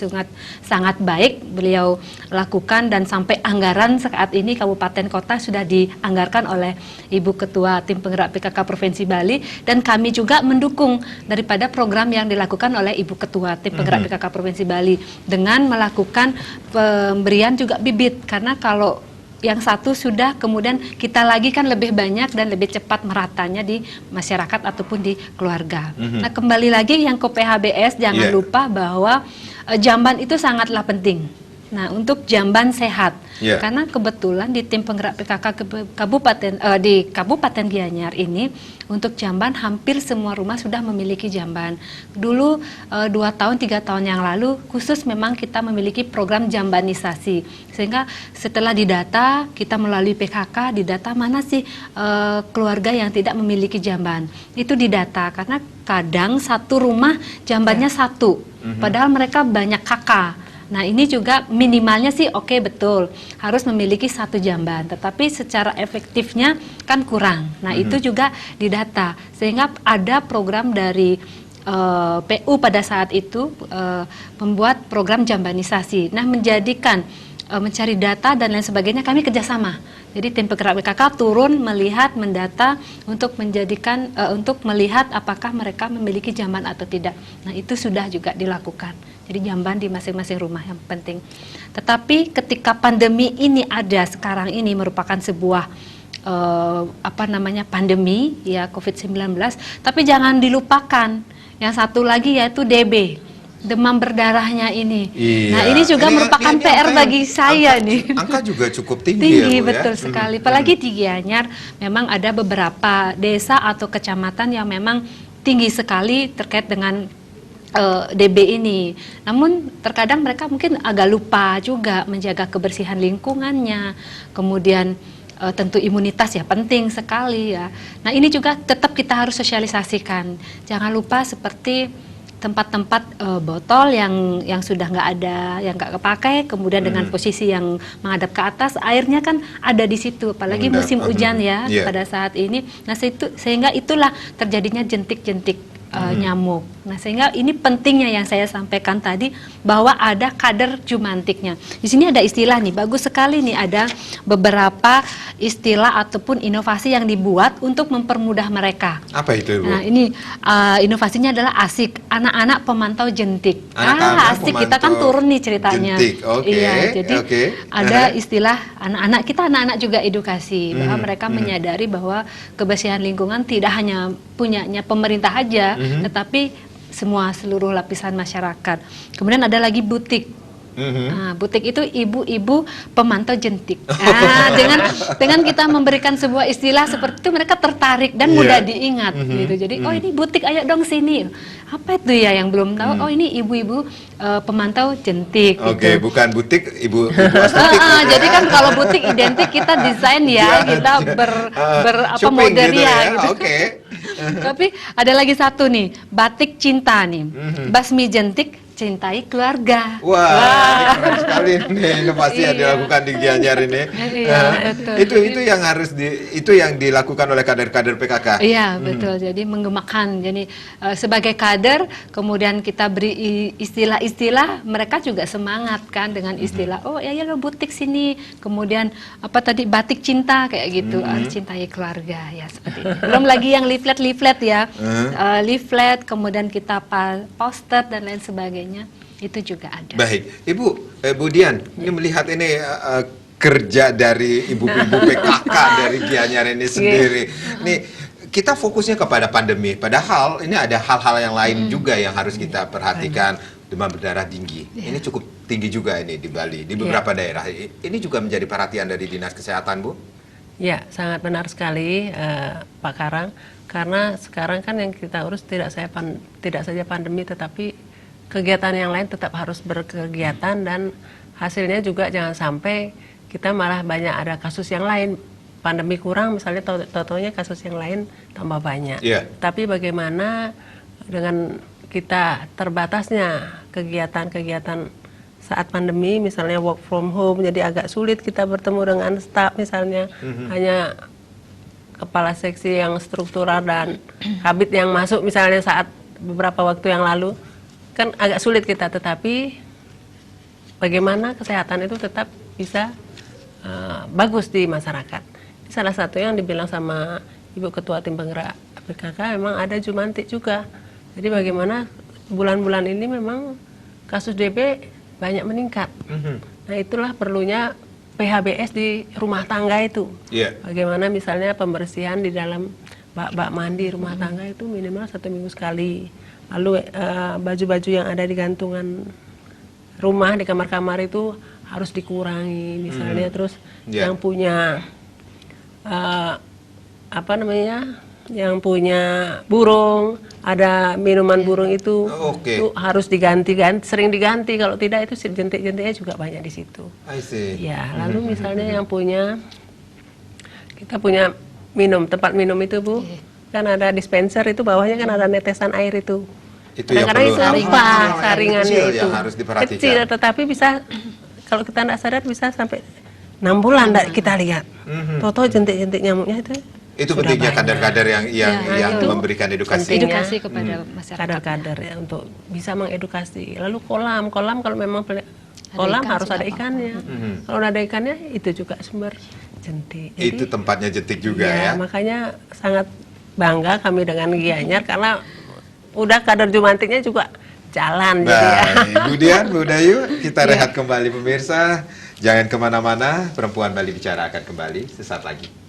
sangat baik beliau lakukan dan sampai anggaran saat ini kabupaten kota sudah dianggarkan oleh Ibu Ketua tim penggerak PKK Provinsi Bali dan kami juga mendukung daripada program yang dilakukan oleh Ibu Ketua tim penggerak PKK Provinsi Bali dengan melakukan pemberian juga bibit, karena kalau yang satu sudah kemudian kita lagi kan lebih banyak dan lebih cepat meratanya di masyarakat ataupun di keluarga. Nah kembali lagi yang ke PHBS, jangan lupa bahwa jamban itu sangatlah penting. Nah untuk jamban sehat, karena kebetulan di tim penggerak PKK di Kabupaten Gianyar ini untuk jamban hampir semua rumah sudah memiliki jamban. Dulu 2 tahun 3 tahun yang lalu khusus memang kita memiliki program jambanisasi, sehingga setelah didata kita melalui PKK didata mana sih keluarga yang tidak memiliki jamban, itu didata karena kadang satu rumah jambannya satu, padahal mereka banyak kakak. Nah ini juga minimalnya sih oke, betul harus memiliki 1 jamban, tetapi secara efektifnya kan kurang. Nah itu juga didata sehingga ada program dari PU pada saat itu membuat program jambanisasi. Nah menjadikan mencari data dan lain sebagainya kami kerjasama. Jadi tim penggerak PKK turun melihat, mendata untuk menjadikan untuk melihat apakah mereka memiliki jamban atau tidak. Nah itu sudah juga dilakukan. Jadi jamban di masing-masing rumah yang penting. Tetapi ketika pandemi ini ada sekarang ini merupakan sebuah pandemi ya COVID-19. Tapi jangan dilupakan yang satu lagi yaitu DB. Demam berdarahnya ini. Nah ini juga merupakan PR bagi saya nih. Angka juga cukup tinggi ya, Bu, betul sekali. Apalagi di Gianyar memang ada beberapa desa atau kecamatan yang memang tinggi sekali terkait dengan DB ini. Namun terkadang mereka mungkin agak lupa juga menjaga kebersihan lingkungannya. Kemudian tentu imunitas ya penting sekali ya. Nah ini juga tetap kita harus sosialisasikan. Jangan lupa seperti tempat-tempat botol yang sudah nggak ada, yang nggak kepakai, kemudian dengan posisi yang menghadap ke atas, airnya kan ada di situ, apalagi musim hujan ya pada saat ini. Nah sehingga itulah terjadinya jentik-jentik nyamuk. Nah sehingga ini pentingnya yang saya sampaikan tadi bahwa ada kader jumantiknya. Di sini ada istilah nih, bagus sekali nih, ada beberapa istilah ataupun inovasi yang dibuat untuk mempermudah mereka. Apa itu, Bu? Nah ini inovasinya adalah asik, anak-anak pemantau jentik. Asik, kita kan turun nih ceritanya. Jentik, Iya, jadi ada istilah anak-anak, kita anak-anak juga edukasi bahwa mereka menyadari bahwa kebersihan lingkungan tidak hanya punyanya pemerintah aja, tetapi seluruh lapisan masyarakat. Kemudian ada lagi butik. Nah, butik itu ibu-ibu pemantau jentik. Nah, dengan kita memberikan sebuah istilah seperti itu, mereka tertarik dan mudah diingat gitu. Jadi oh ini butik, ayo dong sini. Apa itu ya yang belum tahu? Oh ini ibu-ibu pemantau jentik. Oke, gitu. bukan butik ibu estetik. Jadi kan kalau butik identik kita desain ya, kita modern gitu ya. Gitu. Oke. Tapi ada lagi satu nih, batik cinta nih, basmi jentik cintai keluarga. Wah, keren sekali nih inovasi yang dilakukan di Gianyar ini. Itu yang harus itu yang dilakukan oleh kader-kader PKK. Iya, betul. Jadi menggemakan. Jadi sebagai kader, kemudian kita beri istilah-istilah, mereka juga semangat kan dengan istilah. Oh ya lo butik sini. Kemudian apa tadi batik cinta kayak gitu, harus cintai keluarga ya seperti itu. Belum lagi yang leaflet ya, leaflet, kemudian kita poster dan lain sebagainya. Itu juga ada. Baik, Bu Dian, ini melihat ini kerja dari ibu-ibu PKK dari Gianyar ini sendiri. Nih, kita fokusnya kepada pandemi, padahal ini ada hal-hal yang lain juga yang harus kita perhatikan. Demam berdarah tinggi, ini cukup tinggi juga ini di Bali, di beberapa daerah. Ini juga menjadi perhatian dari Dinas Kesehatan, Bu? Ya, sangat benar sekali, Pak Karang. Karena sekarang kan yang kita urus tidak saja pandemi, tetapi kegiatan yang lain tetap harus berkegiatan, dan hasilnya juga jangan sampai kita malah banyak ada kasus yang lain. Pandemi kurang misalnya, totalnya kasus yang lain tambah banyak. Tapi bagaimana dengan kita terbatasnya kegiatan-kegiatan saat pandemi, misalnya work from home, jadi agak sulit kita bertemu dengan staf misalnya, hanya kepala seksi yang struktural dan kabit yang masuk misalnya saat beberapa waktu yang lalu, kan agak sulit kita. Tetapi bagaimana kesehatan itu tetap bisa bagus di masyarakat. Salah satu yang dibilang sama Ibu Ketua Tim Penggerak PKK, memang ada jumantik juga. Jadi bagaimana bulan-bulan ini memang kasus DB banyak meningkat. Nah itulah perlunya PHBS di rumah tangga itu. Bagaimana misalnya pembersihan di dalam bak mandi rumah tangga itu minimal 1 minggu sekali. Lalu baju-baju yang ada di gantungan rumah, di kamar-kamar itu harus dikurangi misalnya. Terus yang punya yang punya burung, ada minuman burung itu harus diganti-ganti, sering diganti. Kalau tidak itu jentik-jentiknya juga banyak di situ. Ya, lalu misalnya yang kita punya tempat minum itu, Bu, kan ada dispenser itu, bawahnya kan ada netesan air itu. Itu yang perlu saringannya itu yang harus diperhatikan. Kecil, tetapi bisa kalau kita tidak sadar bisa sampai 6 bulan kita lihat. Toto jentik-jentik nyamuknya itu pentingnya kader-kader yang memberikan edukasi kepada masyarakat. Kader-kader ya, untuk bisa mengedukasi. Lalu kolam kalau memang kolam harus ada ikannya. Kalau ada ikannya itu juga sumber jentik. Jadi, itu tempatnya jentik juga ya. Makanya sangat bangga kami dengan Gianyar karena udah kader jumantiknya juga jalan. Bu Dian, Bu Dayu, kita rehat kembali pemirsa. Jangan kemana-mana, Perempuan Bali Bicara akan kembali sesaat lagi.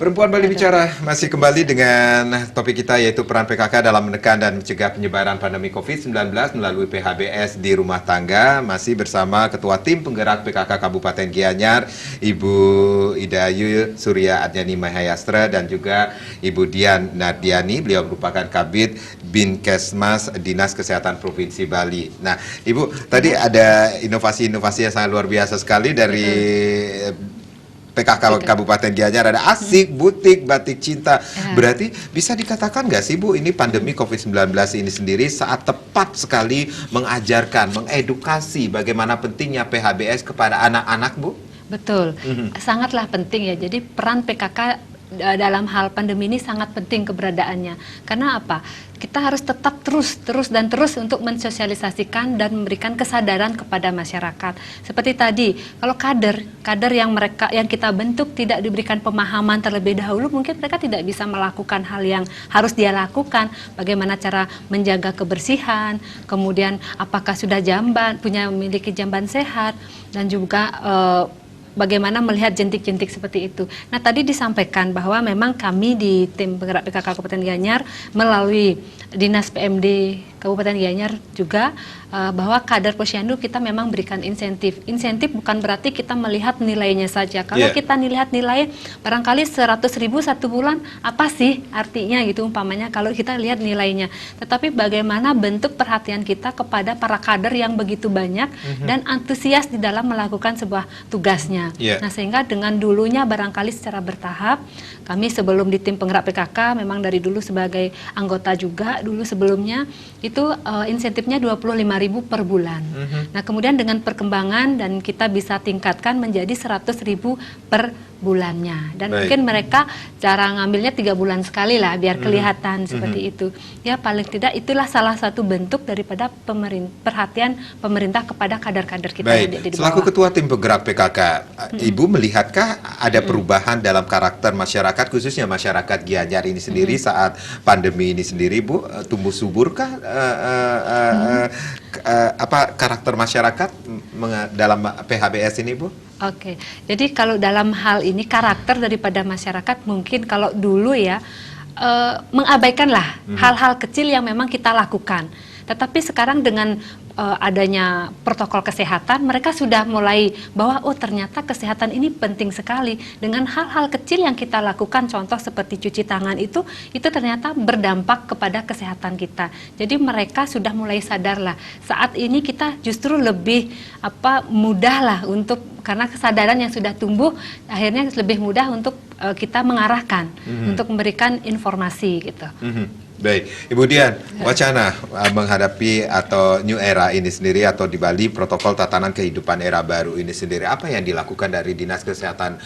Perempuan Bali Bicara masih kembali dengan topik kita yaitu peran PKK dalam menekan dan mencegah penyebaran pandemi COVID-19 melalui PHBS di rumah tangga. Masih bersama Ketua Tim Penggerak PKK Kabupaten Gianyar, Ibu Idayu Surya Adnyani Mahayastra dan juga Ibu Dian Nardiani. Beliau merupakan Kabid Binkesmas Dinas Kesehatan Provinsi Bali. Nah, Ibu, tadi ada inovasi-inovasi yang sangat luar biasa sekali dari PKK Kabupaten Gianyar. Ada asik, butik, batik cinta. Berarti bisa dikatakan nggak sih Bu, ini pandemi COVID-19 ini sendiri saat tepat sekali mengajarkan, mengedukasi bagaimana pentingnya PHBS kepada anak-anak Bu? Betul, sangatlah penting ya. Jadi peran PKK dalam hal pandemi ini sangat penting keberadaannya. Karena apa? Kita harus tetap terus untuk mensosialisasikan dan memberikan kesadaran kepada masyarakat. Seperti tadi, kalau kader yang kita bentuk tidak diberikan pemahaman terlebih dahulu, mungkin mereka tidak bisa melakukan hal yang harus dia lakukan. Bagaimana cara menjaga kebersihan, kemudian apakah sudah memiliki jamban sehat, dan juga bagaimana melihat jentik-jentik seperti itu. Nah, tadi disampaikan bahwa memang kami di tim penggerak PKK Kabupaten Gianyar melalui Dinas PMD Kabupaten Gianyar juga bahwa kader posyandu kita memang berikan insentif. Insentif bukan berarti kita melihat nilainya saja. Kalau kita lihat nilai barangkali 100.000 satu bulan, apa sih artinya gitu umpamanya kalau kita lihat nilainya. Tetapi bagaimana bentuk perhatian kita kepada para kader yang begitu banyak dan antusias di dalam melakukan sebuah tugasnya. Nah, sehingga dengan dulunya barangkali secara bertahap, kami sebelum di tim penggerak PKK memang dari dulu sebagai anggota juga dulu sebelumnya itu insentifnya 25.000 per bulan. Nah, kemudian dengan perkembangan dan kita bisa tingkatkan menjadi 100.000 per bulannya. Dan mungkin mereka cara ngambilnya 3 bulan sekali lah biar kelihatan seperti itu. Ya, paling tidak itulah salah satu bentuk daripada perhatian pemerintah kepada kader-kader kita yang di bawah. Selaku Ketua Tim Penggerak PKK, Ibu melihatkah ada perubahan dalam karakter masyarakat, khususnya masyarakat Gianyar ini sendiri saat pandemi ini sendiri, Bu? Tumbuh suburkah karakter masyarakat dalam PHBS ini, Bu? Oke, jadi kalau dalam hal ini karakter daripada masyarakat mungkin kalau dulu ya mengabaikanlah hal-hal kecil yang memang kita lakukan. Tetapi sekarang dengan adanya protokol kesehatan, mereka sudah mulai bahwa oh ternyata kesehatan ini penting sekali. Dengan hal-hal kecil yang kita lakukan, contoh seperti cuci tangan itu ternyata berdampak kepada kesehatan kita. Jadi mereka sudah mulai sadar lah. Saat ini kita justru lebih mudah lah karena kesadaran yang sudah tumbuh, akhirnya lebih mudah untuk kita mengarahkan, untuk memberikan informasi gitu. Baik, Ibu Dian, wacana menghadapi atau new era ini sendiri atau di Bali protokol tatanan kehidupan era baru ini sendiri, apa yang dilakukan dari Dinas Kesehatan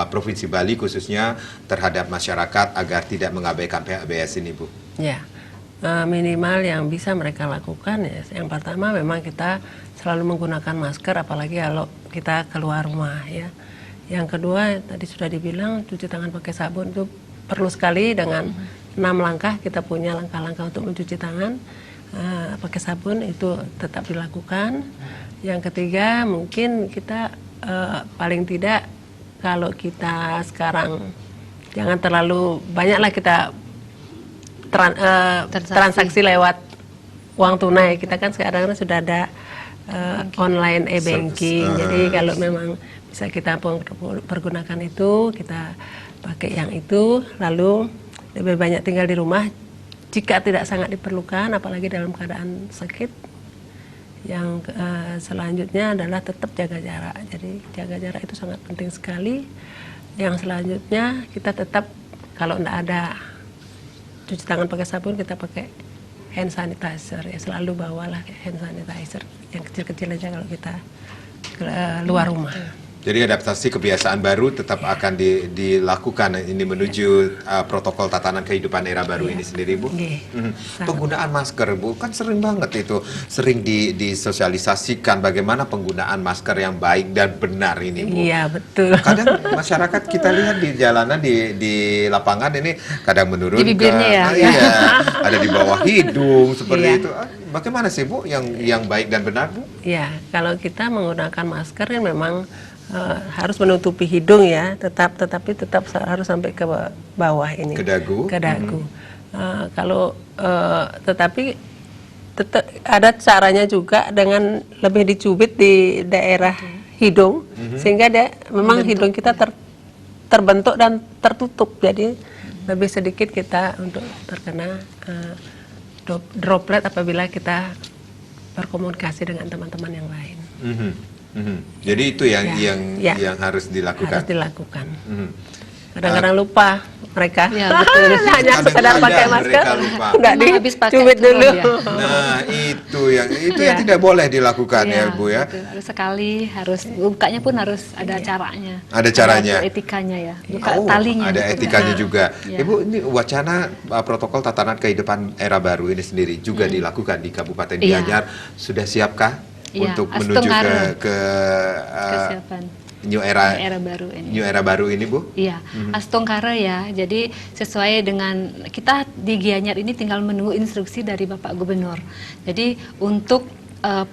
Provinsi Bali khususnya terhadap masyarakat agar tidak mengabaikan PHBS ini, Bu? Ya, minimal yang bisa mereka lakukan ya, yang pertama memang kita selalu menggunakan masker apalagi kalau kita keluar rumah ya. Yang kedua tadi sudah dibilang cuci tangan pakai sabun itu perlu sekali dengan 6 langkah kita punya langkah-langkah untuk mencuci tangan pakai sabun itu tetap dilakukan. Yang ketiga mungkin kita paling tidak kalau kita sekarang jangan terlalu banyaklah kita transaksi lewat uang tunai. Kita kan sekarang sudah ada online e-banking. Jadi kalau memang bisa kita pergunakan itu, kita pakai yang itu, lalu lebih banyak tinggal di rumah jika tidak sangat diperlukan, apalagi dalam keadaan sakit. Yang selanjutnya adalah tetap jaga jarak. Jadi jaga jarak itu sangat penting sekali. Yang selanjutnya kita tetap kalau tidak ada cuci tangan pakai sabun, kita pakai hand sanitizer ya, selalu bawalah hand sanitizer yang kecil-kecil aja kalau kita luar rumah. Jadi adaptasi kebiasaan baru tetap akan dilakukan ini menuju protokol tatanan kehidupan era baru ini sendiri, Bu. Penggunaan masker, Bu, kan sering banget itu, sering disosialisasikan bagaimana penggunaan masker yang baik dan benar ini, Bu. Iya, betul. Kadang masyarakat kita lihat di jalanan, di lapangan ini kadang menurunkan, di bibirnya ya. Iya, ada di bawah hidung seperti itu. Bagaimana sih, Bu, yang baik dan benar, Bu? Iya, kalau kita menggunakan masker kan memang harus menutupi hidung ya, tetapi tetap harus sampai ke bawah ini. Ke dagu. Ke dagu. Tetapi tetap ada caranya juga dengan lebih dicubit di daerah hidung, sehingga memang hidung kita terbentuk dan tertutup, jadi lebih sedikit kita untuk terkena droplet apabila kita berkomunikasi dengan teman-teman yang lain. Jadi itu yang harus dilakukan. Harus dilakukan. Kadang-kadang lupa mereka. Ya, betul. Hanya sekedar pakai masker, nggak dicubit dulu. Nah, itu yang tidak boleh dilakukan ya, Bu ya. Betul. Harus sekali, harus bukanya pun harus ada caranya. Ada caranya. Ada etikanya ya. Buka talinya. Ada etikanya juga. Ya. Ibu, ini wacana protokol tatanan kehidupan era baru ini sendiri juga dilakukan di Kabupaten Gianyar. Sudah siapkah untuk menuju ke kesiapan new era baru ini, Bu? Iya, Astongkara ya. Jadi sesuai dengan kita di Gianyar ini tinggal menunggu instruksi dari Bapak Gubernur. Jadi untuk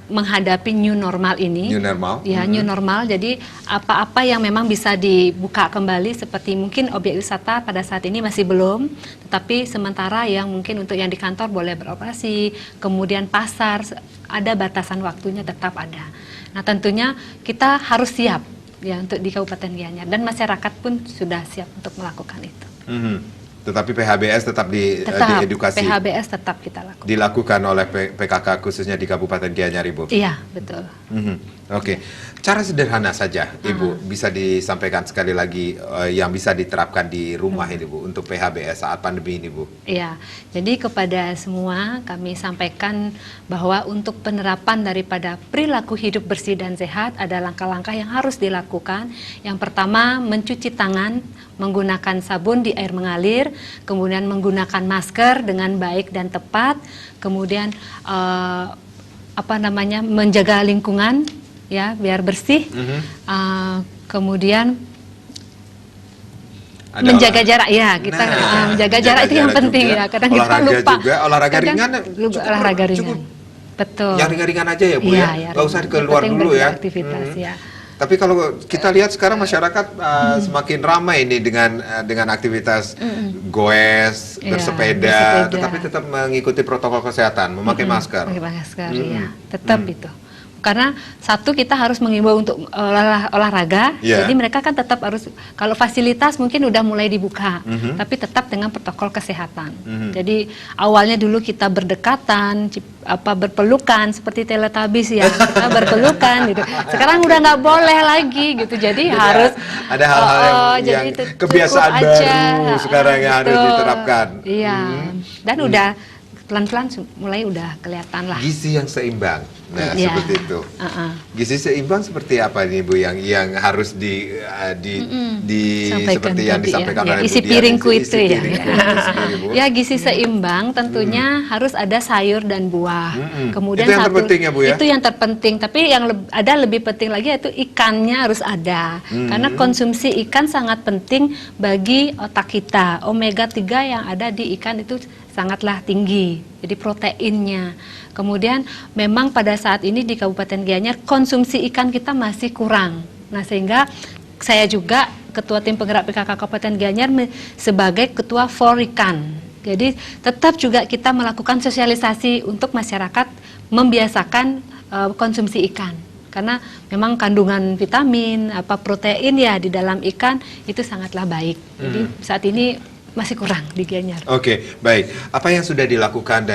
menghadapi new normal ini, new normal. Jadi apa-apa yang memang bisa dibuka kembali, seperti mungkin objek wisata pada saat ini masih belum, tetapi sementara yang mungkin untuk yang di kantor boleh beroperasi, kemudian pasar ada batasan waktunya tetap ada. Nah, tentunya kita harus siap ya untuk di Kabupaten Gianyar, dan masyarakat pun sudah siap untuk melakukan itu. Tetapi PHBS tetap diedukasi. PHBS tetap kita lakukan. Dilakukan oleh PKK khususnya di Kabupaten Gianyar, Ibu. Iya, betul. Oke. Cara sederhana saja, Ibu, bisa disampaikan sekali lagi yang bisa diterapkan di rumah ini, Bu, untuk PHBS saat pandemi ini, Bu. Iya. Jadi kepada semua kami sampaikan bahwa untuk penerapan daripada perilaku hidup bersih dan sehat ada langkah-langkah yang harus dilakukan. Yang pertama, mencuci tangan menggunakan sabun di air mengalir, kemudian menggunakan masker dengan baik dan tepat, kemudian menjaga lingkungan ya biar bersih, kemudian menjaga jarak ya, kita menjaga jarak itu yang penting juga. Ya, kadang kita lupa juga, olahraga ringan betul, yang ringan-ringan aja ya, Bu, ya nggak usah keluar dulu ya aktivitas ya. Tapi kalau kita lihat sekarang masyarakat semakin ramai ini dengan aktivitas goes, bersepeda, tetapi tetap mengikuti protokol kesehatan, memakai masker. Memakai masker, ya, tetap itu. Karena satu, kita harus mengimbau untuk olahraga, jadi mereka kan tetap harus, kalau fasilitas mungkin udah mulai dibuka, tapi tetap dengan protokol kesehatan. Jadi awalnya dulu kita berdekatan, berpelukan seperti Teletubbies ya, kita berpelukan gitu. Sekarang udah nggak boleh lagi gitu, jadi harus ada hal-hal yang kebiasaan baru sekarang yang harus diterapkan. Iya, dan udah pelan-pelan mulai udah kelihatan lah. Gizi yang seimbang. Nah, seperti itu. Gizi seimbang seperti apa nih, Bu, yang harus seperti yang disampaikan oleh Bu isi Dian, piringku itu ya. Sendiri, ya, gizi seimbang tentunya harus ada sayur dan buah. Kemudian itu yang terpenting ya, Bu, ya? Itu yang terpenting, tapi yang ada lebih penting lagi yaitu ikannya harus ada. Karena konsumsi ikan sangat penting bagi otak kita. Omega 3 yang ada di ikan itu sangatlah tinggi, jadi proteinnya. Kemudian memang pada saat ini di Kabupaten Gianyar konsumsi ikan kita masih kurang. Nah, sehingga saya juga Ketua Tim Penggerak PKK Kabupaten Gianyar sebagai Ketua Forikan. Jadi tetap juga kita melakukan sosialisasi untuk masyarakat membiasakan konsumsi ikan. Karena memang kandungan vitamin, protein ya di dalam ikan itu sangatlah baik. Jadi saat ini masih kurang di Gianyar. Oke, baik. Apa yang sudah dilakukan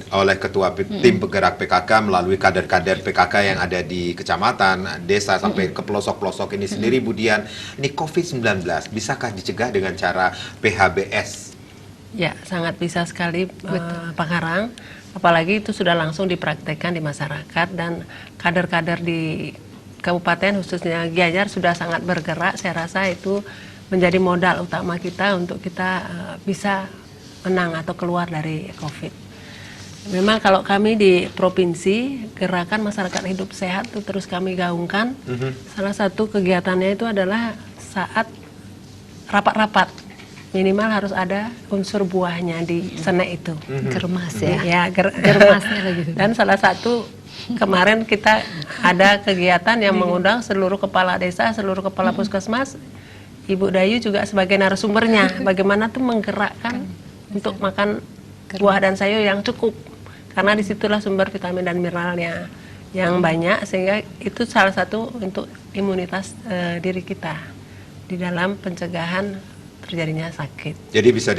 oleh Ketua Tim Penggerak PKK melalui kader-kader PKK yang ada di kecamatan, desa sampai ke pelosok-pelosok ini sendiri, Bu Dian, ini COVID-19 bisakah dicegah dengan cara PHBS? Ya, sangat bisa sekali, Pak Karang. Apalagi itu sudah langsung dipraktekkan di masyarakat, dan kader-kader di kabupaten khususnya Gianyar sudah sangat bergerak. Saya rasa itu menjadi modal utama kita untuk kita bisa menang atau keluar dari COVID. Memang kalau kami di provinsi, gerakan masyarakat hidup sehat itu terus kami gaungkan. Salah satu kegiatannya itu adalah saat rapat-rapat, minimal harus ada unsur buahnya di sana itu. Germas ya. Ya, germasnya lagi. Dan salah satu kemarin kita ada kegiatan yang mengundang seluruh kepala desa, seluruh kepala puskesmas, Ibu Dayu juga sebagai narasumbernya. Bagaimana tuh menggerakkan untuk makan buah dan sayur yang cukup, karena disitulah sumber vitamin dan mineralnya yang banyak, sehingga itu salah satu untuk imunitas diri kita di dalam pencegahan terjadinya sakit. Jadi bisa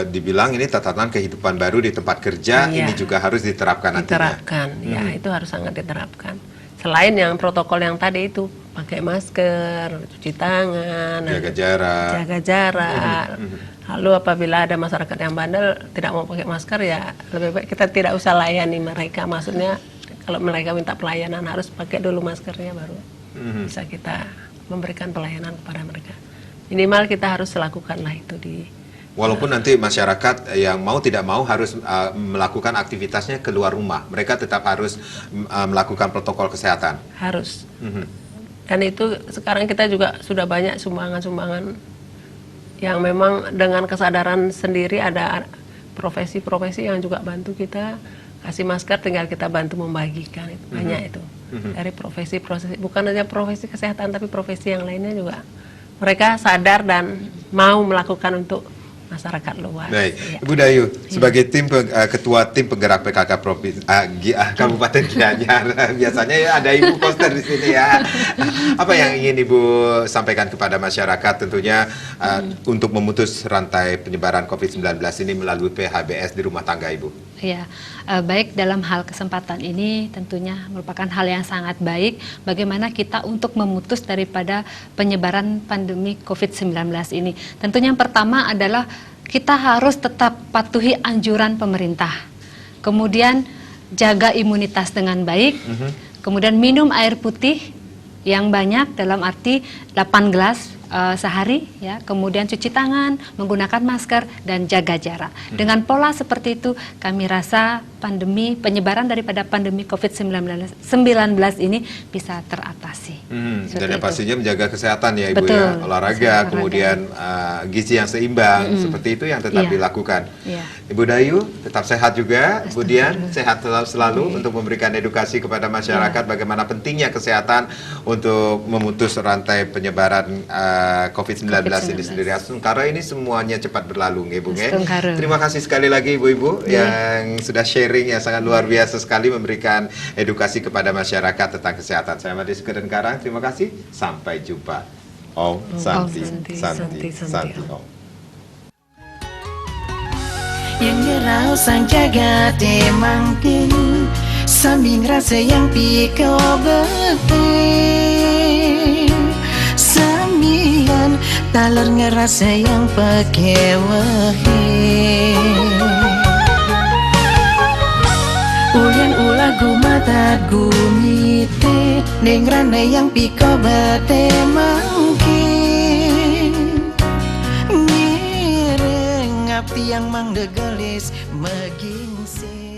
dibilang ini tatanan kehidupan baru di tempat kerja, ini juga harus diterapkan nantinya. Ya itu harus sangat diterapkan. Selain yang protokol yang tadi itu, pakai masker, cuci tangan, jaga jarak. Lalu apabila ada masyarakat yang bandel tidak mau pakai masker, ya lebih baik kita tidak usah layani mereka. Maksudnya kalau mereka minta pelayanan harus pakai dulu maskernya, baru bisa kita memberikan pelayanan kepada mereka. Minimal kita harus lakukanlah itu walaupun nanti masyarakat yang mau tidak mau harus melakukan aktivitasnya keluar rumah, mereka tetap harus melakukan protokol kesehatan. Harus. Dan itu sekarang kita juga sudah banyak sumbangan-sumbangan yang memang dengan kesadaran sendiri, ada profesi-profesi yang juga bantu kita kasih masker, tinggal kita bantu membagikan. Itu banyak itu. Dari profesi bukan hanya profesi kesehatan, tapi profesi yang lainnya juga. Mereka sadar dan mau melakukan untuk masyarakat luas. Baik, Ibu Dayu, sebagai ketua tim penggerak PKK Kabupaten Gianyar, biasanya ya ada Ibu Koster di sini ya. Apa yang ingin Ibu sampaikan kepada masyarakat tentunya untuk memutus rantai penyebaran COVID-19 ini melalui PHBS di rumah tangga Ibu? Ya, baik, dalam hal kesempatan ini tentunya merupakan hal yang sangat baik bagaimana kita untuk memutus daripada penyebaran pandemi COVID-19 ini. Tentunya yang pertama adalah kita harus tetap patuhi anjuran pemerintah. Kemudian jaga imunitas dengan baik. Kemudian minum air putih yang banyak, dalam arti 8 gelas sehari, ya. Kemudian cuci tangan, menggunakan masker, dan jaga jarak. Dengan pola seperti itu, kami rasa penyebaran daripada pandemi COVID-19 ini bisa teratasi. Dan yang pastinya menjaga kesehatan ya Ibu. Betul, ya, olahraga, kemudian gizi yang seimbang, seperti itu yang tetap dilakukan. Ibu Dayu tetap sehat juga, kemudian sehat selalu untuk memberikan edukasi kepada masyarakat bagaimana pentingnya kesehatan untuk memutus rantai penyebaran COVID-19 ini sendiri. Astungkara ini semuanya cepat berlalu, Ibu. Terima kasih sekali lagi Ibu-Ibu yang sudah sharing yang sangat luar biasa sekali, memberikan edukasi kepada masyarakat tentang kesehatan. Saya Madi Sekedeng Karang, terima kasih. Sampai jumpa. Om Santi, Santi, Om. Yang ngerau sang jagat emangkin sambing rasa yang piko beting samian taler ngerasa yang pakai wahi ulian ulah gumata gumite neng rana yang piko betemangkin ngireng api yang mang degelis megingsi.